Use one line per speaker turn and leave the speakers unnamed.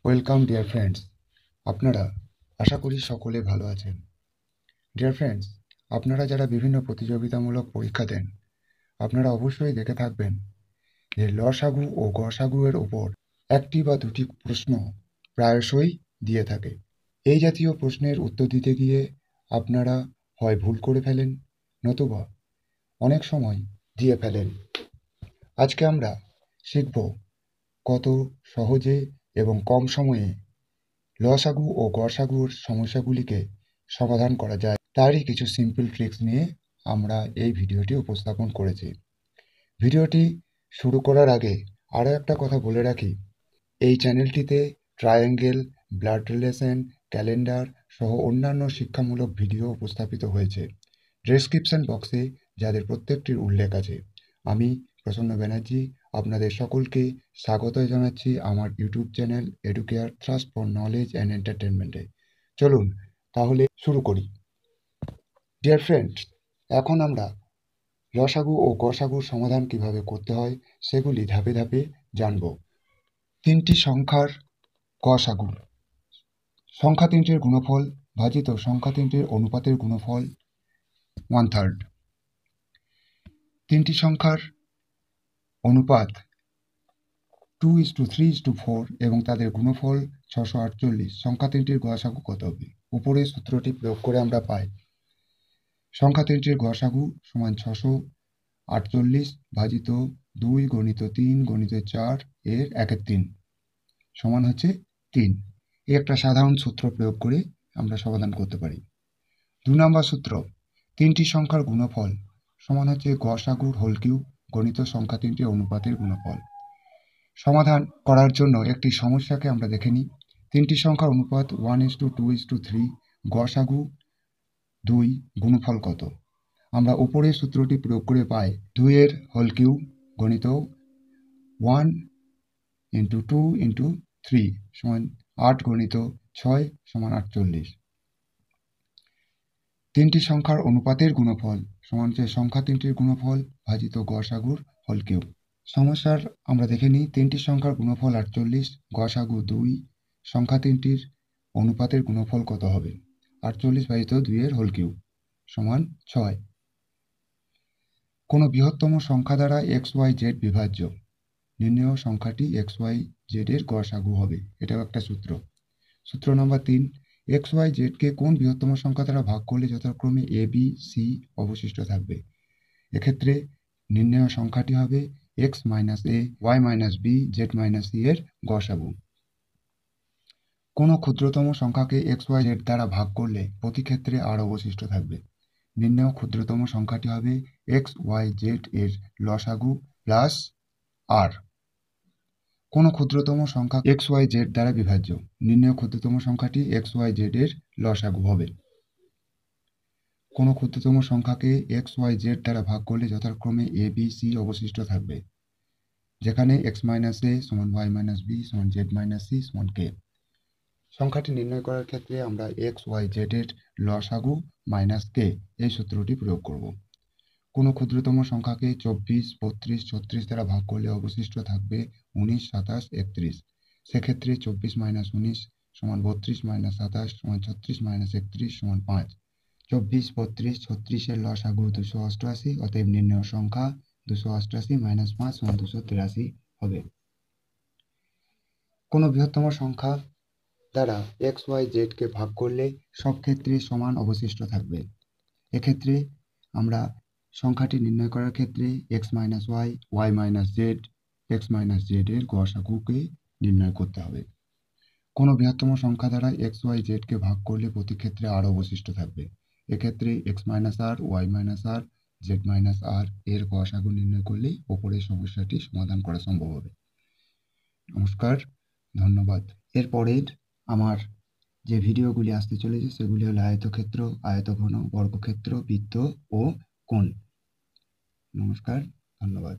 Welcome dear friends, আপনারা আশা করি সকলে ভালো আছেন। ডিয়ার ফ্রেন্ডস, আপনারা যারা বিভিন্ন প্রতিযোগিতামূলক পরীক্ষা দেন, আপনারা অবশ্যই দেখে থাকবেন যে লসাগু ও গসাগু এর ওপর একটি বা দুটি প্রশ্ন প্রায়শই দিয়ে থাকে। এই জাতীয় প্রশ্নের উত্তর দিতে গিয়ে আপনারা হয় ভুল করে ফেলেন, নতুবা অনেক সময় দিয়ে ফেলেন। আজকে আমরা শিখব কত সহজে এবং কম সময়ে লসাগু ও গসাগুর সমস্যাগুলিকে সমাধান করা যায়, তারই কিছু সিম্পল ট্রিক্স নিয়ে আমরা এই ভিডিওটি উপস্থাপন করেছি। ভিডিওটি শুরু করার আগে আরও একটা কথা বলে রাখি, এই চ্যানেলটিতে ট্রায়াঙ্গেল, ব্লাড রিলেশন, ক্যালেন্ডার সহ অন্যান্য শিক্ষামূলক ভিডিও উপস্থাপিত হয়েছে। ডেসক্রিপশন বক্সে যাদের প্রত্যেকটির উল্লেখ আছে। আমি প্রসন্ন ব্যানার্জি আপনাদের সকলকে স্বাগত জানাচ্ছি আমার YouTube channel Educare thrust for knowledge and এন্টারটেনমেন্টে। চলুন তাহলে শুরু করি। ডিয়ার ফ্রেন্ডস, এখন আমরা লসাগু ও গসাগুর সমাধান কিভাবে করতে হয় সেগুলি ধাপে ধাপে জানব। তিনটি সংখ্যার গসাগু। সংখ্যা তিনটির গুণফল ভাজিত সংখ্যা তিনটির অনুপাতের গুণফল 1/3। তিনটি সংখ্যার অনুপাত 2:3:4 এবং তাদের গুণফল 648। সংখ্যা তিনটির গসাগু কত হবে? উপরের সূত্রটি প্রয়োগ করে আমরা পাই সংখ্যা তিনটির গসাগু সমান 648 ভাজিত 2 গণিত 3 গণিত 4 এর 1/3 সমান হচ্ছে 3। এই একটা সাধারণ সূত্র প্রয়োগ করে আমরা সমাধান করতে পারি। 2 নম্বর সূত্র, তিনটি সংখ্যার গুণফল সমান হচ্ছে গসাগুর হোল কিউব গণিত সংখ্যা তিনটি অনুপাতের গুণফল। সমাধান করার জন্য একটি সমস্যাকে আমরা দেখে নিই। তিনটি সংখ্যার অনুপাত 1:2:3, গসাগু 2, গুণফল কত? আমরা উপরের সূত্রটি প্রয়োগ করে পাই 2 এর হোল কিউব গণিত 1 × 2 × 3 সমান 8 গণিত 6 সমান 48। তিনটি সংখ্যার অনুপাতের গুণফল সমান হচ্ছে সংখ্যা তিনটির গুণফল ভাজিত গসাগুর হোল কিউব। সমস্যার আমরা দেখে নিই, তিনটি সংখ্যার গুণফল 48, গসাগু 2, সংখ্যা তিনটির অনুপাতের গুণফল কত হবে? 48 ভাজিত 2 এর হোল কিউব সমান 6। কোনো বৃহত্তম সংখ্যা দ্বারা XYZ বিভাজ্য, নির্ণেয় সংখ্যাটি XYZ এর গসাগু হবে। এটাও একটা সূত্র। সূত্র নম্বর 3, XYZ কে কোন বৃহত্তম সংখ্যা দ্বারা ভাগ করলে যথাক্রমে AB, C অবশিষ্ট থাকবে? এক্ষেত্রে নির্ণেয় সংখ্যাটি হবে X - A, Y - B, Z - C এর গসাগু। কোনো ক্ষুদ্রতম সংখ্যাকে XYZ দ্বারা ভাগ করলে প্রতি ক্ষেত্রে R অবশিষ্ট থাকবে। নির্ণেয় ক্ষুদ্রতম সংখ্যাটি হবে XYZ এর লসাগু প্লাস R। কোনো ক্ষুদ্রতম সংখ্যা XYZ দ্বারা বিভাজ্য, নির্ণেয় ক্ষুদ্রতম সংখ্যাটি XYZ এর লসাগু হবে। কোনো ক্ষুদ্রতম সংখ্যাকে XYZ দ্বারা ভাগ করলে যথাক্রমে AB, C অবশিষ্ট থাকবে, যেখানে X - A সমান Y - B সমান Z - C সমান K। সংখ্যাটি নির্ণয় করার ক্ষেত্রে আমরা XYZ এর লসাগু মাইনাস K এই সূত্রটি প্রয়োগ করব। কোনো ক্ষুদ্রতম সংখ্যাকে 24, 32, 36 দ্বারা ভাগ করলে অবশিষ্ট থাকবে 19, 27, 31। সেক্ষেত্রে 24 - 19 সমান 32 - 27 সমান 36 - 31 সমান 5। 24, 32, 36 এর লসাগু 288, অতএব নির্ণেয় সংখ্যা 288 - 5 সমান 283 হবে। কোনো বৃহত্তম সংখ্যা দ্বারা XYZ কে ভাগ করলে সব ক্ষেত্রে সমান অবশিষ্ট থাকবে। এক্ষেত্রে আমরা সংখ্যাটি নির্ণয় করার ক্ষেত্রে X - Y, Y - Z, X - Z এর গসাগুকে নির্ণয় করতে হবে। কোনো বৃহত্তম সংখ্যা দ্বারা XYZ কে ভাগ করলে প্রতি ক্ষেত্রে R অবশিষ্ট থাকবে। এক্ষেত্রে X - R, Y - R, Z - R এর গসাগু নির্ণয় করলেই ওপরের সমস্যাটি সমাধান করা সম্ভব হবে। নমস্কার, ধন্যবাদ। এরপরের আমার যে ভিডিওগুলি আসতে চলেছে সেগুলি হলো আয়তক্ষেত্র, আয়তঘন, বর্গক্ষেত্র, বৃত্ত ও কোণ। নমস্কার, ধন্যবাদ।